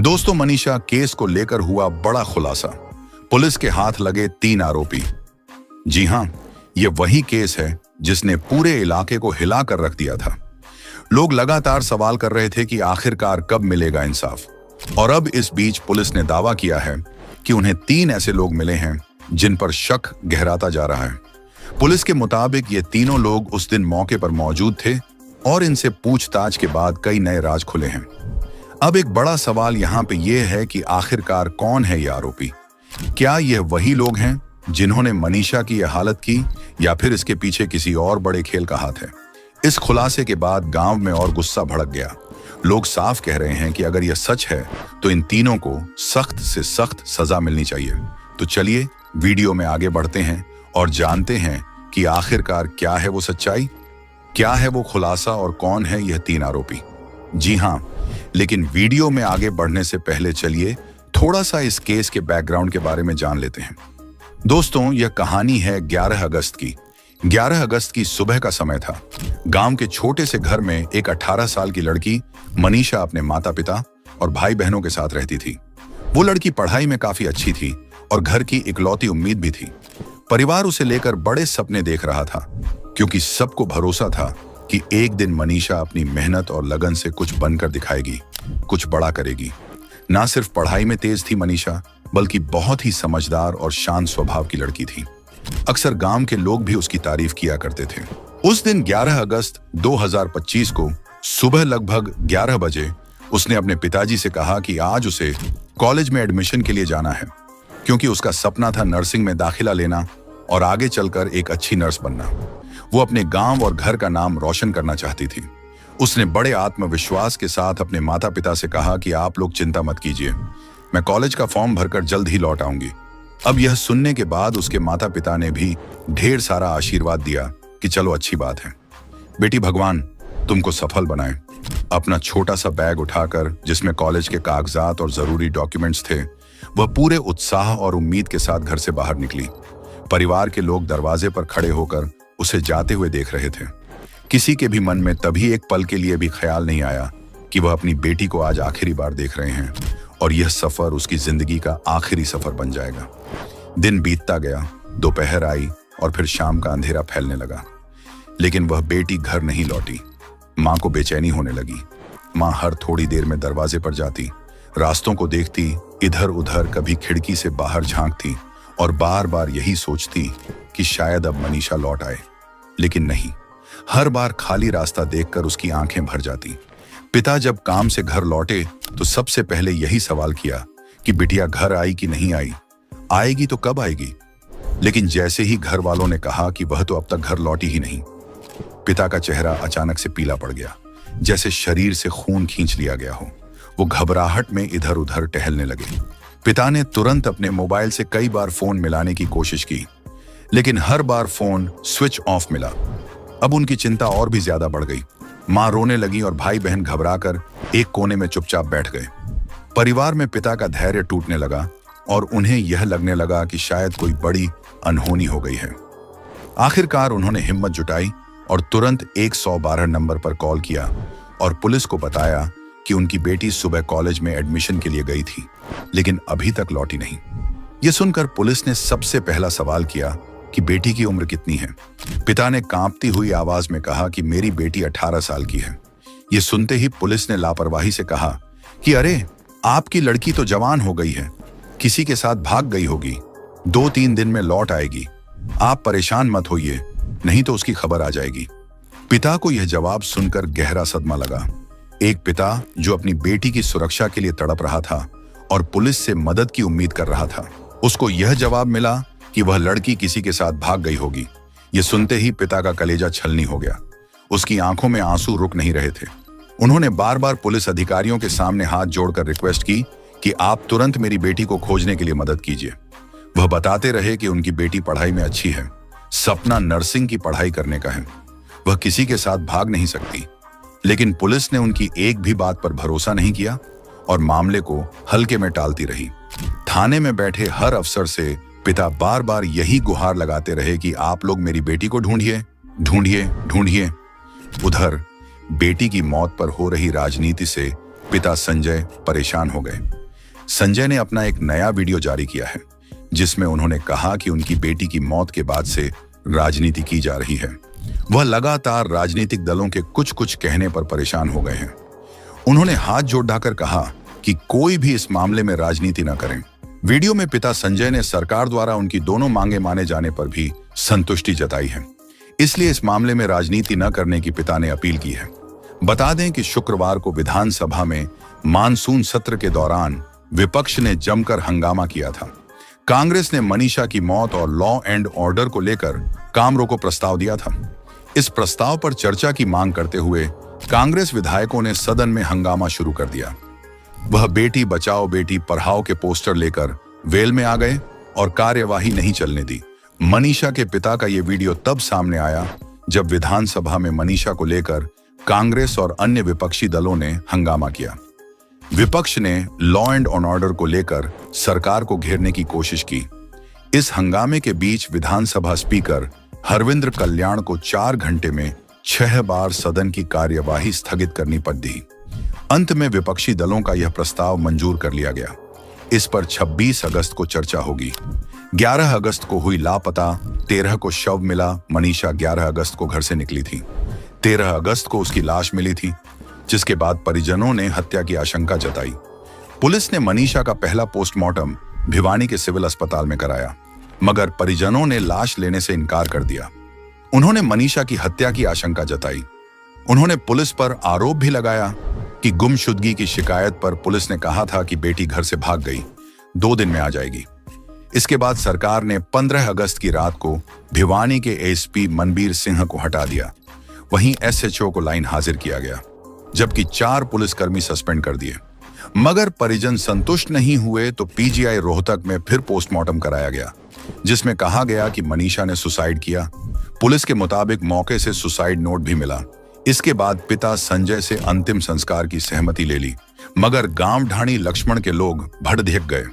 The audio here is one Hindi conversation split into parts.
दोस्तों, मनीषा केस को लेकर हुआ बड़ा खुलासा। पुलिस के हाथ लगे 3 आरोपी। जी हां, यह वही केस है जिसने पूरे इलाके को हिलाकर रख दिया था। लोग लगातार सवाल कर रहे थे कि आखिरकार कब मिलेगा इंसाफ। और अब इस बीच पुलिस ने दावा किया है कि उन्हें 3 ऐसे लोग मिले हैं जिन पर शक गहराता जा रहा है। पुलिस के मुताबिक ये तीनों लोग उस दिन मौके पर मौजूद थे और इनसे पूछताछ के बाद कई नए राज खुले हैं। अब एक बड़ा सवाल यहाँ पे यह है कि आखिरकार कौन है ये आरोपी? क्या यह वही लोग हैं जिन्होंने मनीषा की यह हालत की, या फिर इसके पीछे किसी और बड़े खेल का हाथ है? इस खुलासे के बाद गांव में और गुस्सा भड़क गया। लोग साफ कह रहे हैं कि अगर यह सच है तो इन तीनों को सख्त से सख्त सजा मिलनी चाहिए। तो चलिए वीडियो में आगे बढ़ते हैं और जानते हैं कि आखिरकार क्या है वो सच्चाई, क्या है वो खुलासा और कौन है यह 3 आरोपी। जी हाँ, लेकिन वीडियो में आगे बढ़ने से पहले चलिए थोड़ा सा इस केस के बैकग्राउंड के बारे में जान लेते हैं। दोस्तों, यह कहानी है 11 अगस्त की। 11 अगस्त की सुबह का समय था। गांव के छोटे से घर में एक 18 साल की लड़की मनीषा अपने माता पिता और भाई बहनों के साथ रहती थी। वो लड़की पढ़ाई में काफी अच्छी थी और घर की इकलौती उम्मीद भी थी। परिवार उसे लेकर बड़े सपने देख रहा था, क्योंकि सबको भरोसा था कि एक दिन मनीषा अपनी मेहनत और लगन से कुछ बनकर दिखाएगी, कुछ बड़ा करेगी। ना सिर्फ पढ़ाई में तेज थी मनीषा, बल्कि बहुत ही समझदार और शांत स्वभाव की लड़की थी। अक्सर गांव के लोग भी उसकी तारीफ किया करते थे। उस दिन 11 अगस्त 2025 को सुबह लगभग 11 बजे उसने अपने पिताजी से कहा कि आज उसे कॉलेज में एडमिशन के लिए जाना है, क्योंकि उसका सपना था नर्सिंग में दाखिला लेना और आगे चलकर एक अच्छी नर्स बनना। वो अपने गांव और घर का नाम रोशन करना चाहती थी। उसने बड़े आत्मविश्वास के साथ अपने माता पिता से कहा कि आप लोग चिंता मत कीजिए, मैं कॉलेज का फॉर्म भरकर जल्द ही लौट आऊंगी। अब यह सुनने के बाद उसके माता पिता ने भी ढेर सारा आशीर्वाद दिया कि चलो अच्छी बात है बेटी, भगवान तुमको सफल बनाए। अपना छोटा सा बैग उठाकर, जिसमें कॉलेज के कागजात और जरूरी डॉक्यूमेंट्स थे, वह पूरे उत्साह और उम्मीद के साथ घर से बाहर निकली। परिवार के लोग दरवाजे पर खड़े होकर उसे जाते हुए देख रहे थे। किसी के भी मन में तभी एक पल के लिए भी ख्याल नहीं आया कि वह अपनी बेटी को आज आखिरी बार देख रहे हैं और यह सफर उसकी जिंदगी का आखिरी सफर बन जाएगा। दिन बीतता गया, दोपहर आई और फिर शाम का अंधेरा फैलने लगा, लेकिन वह बेटी घर नहीं लौटी। माँ को बेचैनी होने लगी। माँ हर थोड़ी देर में दरवाजे पर जाती, रास्तों को देखती, इधर उधर, कभी खिड़की से बाहर झांकती और बार बार यही सोचती कि शायद अब मनीषा लौट आए। लेकिन नहीं, हर बार खाली रास्ता देखकर उसकी आंखें भर जाती। पिता जब काम से घर लौटे तो सबसे पहले यही सवाल किया कि बिटिया घर आई कि नहीं आई, आएगी तो कब आएगी। लेकिन जैसे ही घर वालों ने कहा कि वह तो अब तक घर लौटी ही नहीं, पिता का चेहरा अचानक से पीला पड़ गया, जैसे शरीर से खून खींच लिया गया हो। वो घबराहट में इधर उधर टहलने लगे। पिता ने तुरंत अपने मोबाइल से कई बार फोन मिलाने की कोशिश की, लेकिन हर बार फोन स्विच ऑफ मिला। अब उनकी चिंता और भी ज्यादा बढ़ गई। माँ रोने लगी और भाई बहन घबराकर एक कोने में चुपचाप बैठ गए। परिवार में पिता का धैर्य टूटने लगा और उन्हें यह लगने लगा कि शायद कोई बड़ी अनहोनी हो गई है। आखिरकार उन्होंने हिम्मत जुटाई और तुरंत 112 नंबर पर कॉल किया और पुलिस को बताया कि उनकी बेटी सुबह कॉलेज में एडमिशन के लिए गई थी, लेकिन अभी तक लौटी नहीं। यह सुनकर पुलिस ने सबसे पहला सवाल किया कि बेटी की उम्र कितनी है। पिता ने कांपती हुई आवाज में कहा कि मेरी बेटी 18 साल की है। यह सुनते ही पुलिस ने लापरवाही से कहा कि अरे, आपकी लड़की तो जवान हो गई है, किसी के साथ भाग गई होगी, 2-3 दिन में लौट आएगी। आप परेशान मत होइए, नहीं तो उसकी खबर आ जाएगी। पिता को यह जवाब सुनकर गहरा सदमा लगा। एक पिता जो अपनी बेटी की सुरक्षा के लिए तड़प रहा था और पुलिस से मदद की उम्मीद कर रहा था, उसको यह जवाब मिला कि वह लड़की किसी के साथ भाग गई होगी। यह सुनते ही पिता का कलेजा छलनी हो गया। उसकी आंखों में आंसू रुक नहीं रहे थे। उन्होंने बार बार पुलिस अधिकारियों के सामने हाथ जोड़कर रिक्वेस्ट की कि आप तुरंत मेरी बेटी को खोजने के लिए मदद कीजिए। वह बताते रहे कि उनकी बेटी पढ़ाई में अच्छी है, सपना नर्सिंग की पढ़ाई करने का है, वह किसी के साथ भाग नहीं सकती। लेकिन पुलिस ने उनकी एक भी बात पर भरोसा नहीं किया और मामले को हल्के में टालती रही। थाने में बैठे हर अफसर से पिता बार बार यही गुहार लगाते रहे कि आप लोग मेरी बेटी को ढूंढिए, ढूंढिए, ढूंढिए। उधर बेटी की मौत पर हो रही राजनीति से पिता संजय परेशान हो गए। संजय ने अपना एक नया वीडियो जारी किया है जिसमें उन्होंने कहा कि उनकी बेटी की मौत के बाद से राजनीति की जा रही है। वह लगातार राजनीतिक दलों के कुछ कुछ कहने पर परेशान हो गए हैं। उन्होंने हाथ जोड़कर कहा कि कोई भी इस मामले में राजनीति न करें। वीडियो में पिता संजय ने सरकार द्वारा उनकी दोनों मांगे माने जाने पर भी संतुष्टि जताई है, इसलिए इस मामले में राजनीति न करने की पिता ने अपील की है। बता दें कि शुक्रवार को विधानसभा में मानसून सत्र के दौरान विपक्ष ने जमकर हंगामा किया था। कांग्रेस ने मनीषा की मौत और लॉ एंड ऑर्डर को लेकर काम रोको प्रस्ताव दिया था। इस प्रस्ताव पर चर्चा की मांग करते हुए कांग्रेस विधायकों ने सदन में हंगामा शुरू कर दिया। वह बेटी बचाओ बेटी पढ़ाओ के पोस्टर लेकर वेल में आ गए और कार्यवाही नहीं चलने दी। मनीषा के पिता का यह वीडियो तब सामने आया जब विधानसभा में मनीषा को लेकर कांग्रेस और अन्य विपक्षी दलों ने हंगामा किया। विपक्ष ने लॉ एंड ऑर्डर को लेकर सरकार को घेरने की कोशिश की। इस हंगामे के बीच विधानसभा स्पीकर हरविंद्र कल्याण को 4 घंटे में 6 बार सदन की कार्यवाही स्थगित करनी पड़ी। अंत में विपक्षी दलों का यह प्रस्ताव मंजूर कर लिया गया। इस पर 26 अगस्त को चर्चा होगी। 11 अगस्त को हुई लापता, 13 को शव मिला। मनीषा 11 अगस्त को घर से निकली थी। 13 अगस्त को उसकी लाश मिली थी, जिसके बाद परिजनों ने हत्या की आशंका जताई। पुलिस ने मनीषा का पहला पोस्टमार्टम भिवानी के सिविल अस्पताल में कराया, मगर परिजनों ने लाश लेने से इनकार कर दिया। उन्होंने मनीषा की हत्या की आशंका जताई। उन्होंने पुलिस पर आरोप भी लगाया कि गुमशुदगी की शिकायत पर पुलिस ने कहा था कि बेटी घर से भाग गई, 2 दिन में आ जाएगी। इसके बाद सरकार ने 15 अगस्त की रात को भिवानी के एसपी मनबीर सिंह को हटा दिया। वहीं एसएचओ को लाइन हाजिर किया गया, जबकि 4 पुलिसकर्मी सस्पेंड कर दिए। मगर परिजन संतुष्ट नहीं हुए तो पीजीआई रोहतक में फिर पोस्टमार्टम कराया गया, जिसमें कहा गया कि मनीषा ने सुसाइड किया। पुलिस के मुताबिक मौके से सुसाइड नोट भी मिला। इसके बाद पिता संजय से अंतिम संस्कार की सहमति ले ली, मगर गांव ढाणी लक्ष्मण के लोग भड़क गए।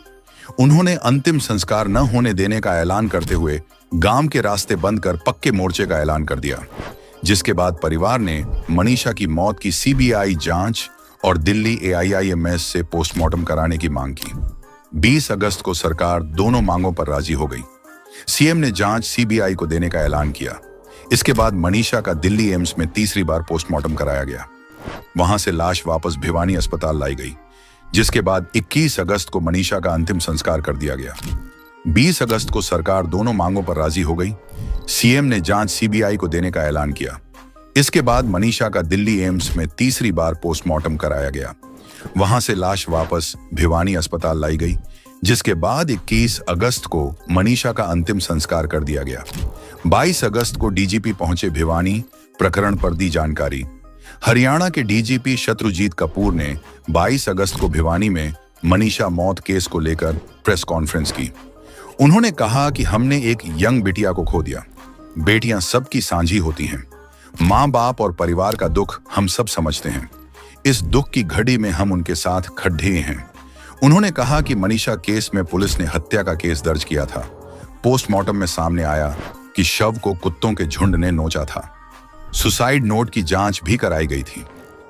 उन्होंने अंतिम संस्कार न होने देने का ऐलान करते हुए गांव के रास्ते बंद कर पक्के मोर्चे का ऐलान कर दिया, जिसके बाद परिवार ने मनीषा की मौत की सीबीआई जांच और दिल्ली एआईआईएमएस से पोस्टमार्टम कराने की मांग की। 20 अगस्त को सरकार दोनों मांगों पर राजी हो गई। सीएम ने जांच सीबीआई को देने का ऐलान किया। इसके बाद मनीषा का दिल्ली एम्स में तीसरी बार पोस्टमार्टम कराया गया। वहां से लाश वापस भिवानी अस्पताल लाई गई, जिसके बाद 21 अगस्त को मनीषा का अंतिम संस्कार कर दिया गया। 20 अगस्त को सरकार दोनों मांगों पर राजी हो गई। सीएम ने जांच सीबीआई को देने का ऐलान किया। इसके बाद मनीषा का दिल्ली एम्स में तीसरी बार पोस्टमार्टम कराया गया। वहां से लाश वापस भिवानी अस्पताल लाई गई, जिसके बाद 21 अगस्त को मनीषा का अंतिम संस्कार कर दिया गया। 22 अगस्त को डीजीपी पहुंचे भिवानी, प्रकरण पर दी जानकारी। हरियाणा के डीजीपी शत्रुजीत कपूर ने 22 अगस्त को भिवानी में मनीषा मौत केस को लेकर प्रेस कॉन्फ्रेंस की। उन्होंने कहा कि हमने एक यंग बिटिया को खो दिया। बेटियां सबकी साझी होती हैं। माँ बाप और परिवार का दुख हम सब समझते हैं। इस दुख की घड़ी में हम उनके साथ खड़े हैं। उन्होंने कहा कि मनीषा केस में पुलिस ने हत्या का केस दर्ज किया था। पोस्टमार्टम में सामने आया कि शव को कुत्तों के झुंड ने नोचा था। सुसाइड नोट की जांच भी कराई गई थी।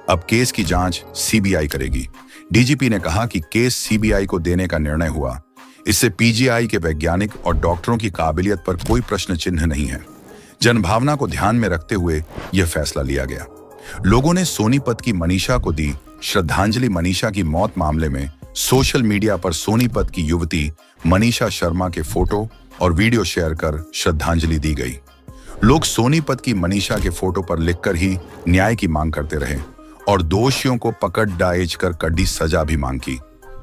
अब केस की जांच सीबीआई करेगी। डीजीपी ने कहा कि केस सीबीआई को देने का निर्णय हुआ। इससे पीजीआई के वैज्ञानिक और डॉक्टरों की काबिलियत पर कोई प्रश्न चिन्ह नहीं है। जनभावना को ध्यान में रखते हुए यह फैसला लिया गया। लोगों ने सोनीपत की मनीषा को दी श्रद्धांजलि। मनीषा की मौत मामले में सोशल मीडिया पर सोनीपत की युवती मनीषा शर्मा के फोटो और वीडियो शेयर कर श्रद्धांजलि दी गई। लोग सोनीपत की मनीषा के फोटो पर लिखकर ही न्याय की मांग करते रहे और दोषियों को पकड़ डायज कर कड़ी सजा भी मांग की।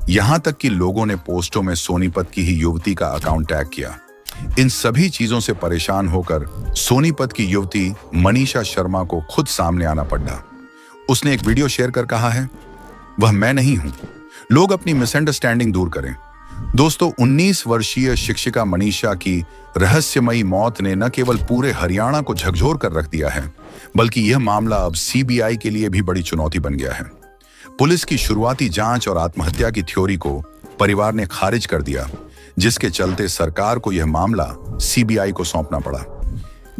यहां तक कि लोगों ने पोस्टों में सोनीपत की ही युवती का अकाउंट टैग किया। इन सभी चीजों से परेशान होकर सोनीपत की युवती मनीषा शर्मा को खुद सामने आना पड़ा। उसने एक वीडियो शेयर कर कहा है, वह मैं नहीं हूं। लोग अपनी मिसअंडरस्टैंडिंग दूर करें। दोस्तों, 19 वर्षीय शिक्षिका मनीषा की रहस्यमयी मौत ने न केवल पूरे हरियाणा को झकझोर कर रख दिया है, बल्कि यह मामला अब सीबीआई के लिए भी बड़ी चुनौती बन गया है। पुलिस की शुरुआती जांच और आत्महत्या की थ्योरी को परिवार ने खारिज कर दिया, जिसके चलते सरकार को यह मामला सीबीआई को सौंपना पड़ा।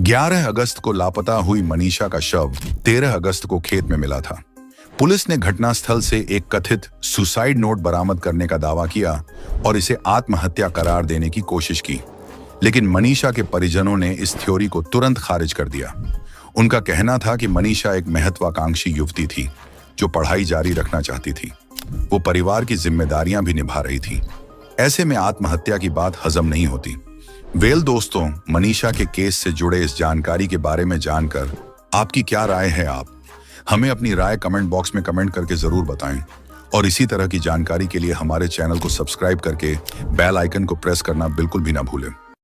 11 अगस्त को लापता हुई मनीषा का शव 13 अगस्त को खेत में मिला था। पुलिस ने घटनास्थल से एक कथित सुसाइड नोट बरामद करने का दावा किया और इसे आत्महत्या करार देने की कोशिश की, लेकिन मनीषा के परिजनों ने इस थ्योरी को तुरंत खारिज कर दिया। उनका कहना था कि मनीषा एक महत्वाकांक्षी युवती थी जो पढ़ाई जारी रखना चाहती थी। वो परिवार की जिम्मेदारियां भी निभा रही थी। ऐसे में आत्महत्या की बात हजम नहीं होती। वेल दोस्तों, मनीषा के केस से जुड़े इस जानकारी के बारे में जानकर आपकी क्या राय है? आप हमें अपनी राय कमेंट बॉक्स में कमेंट करके जरूर बताएं और इसी तरह की जानकारी के लिए हमारे चैनल को सब्सक्राइब करके बेल आइकन को प्रेस करना बिल्कुल भी ना भूलें।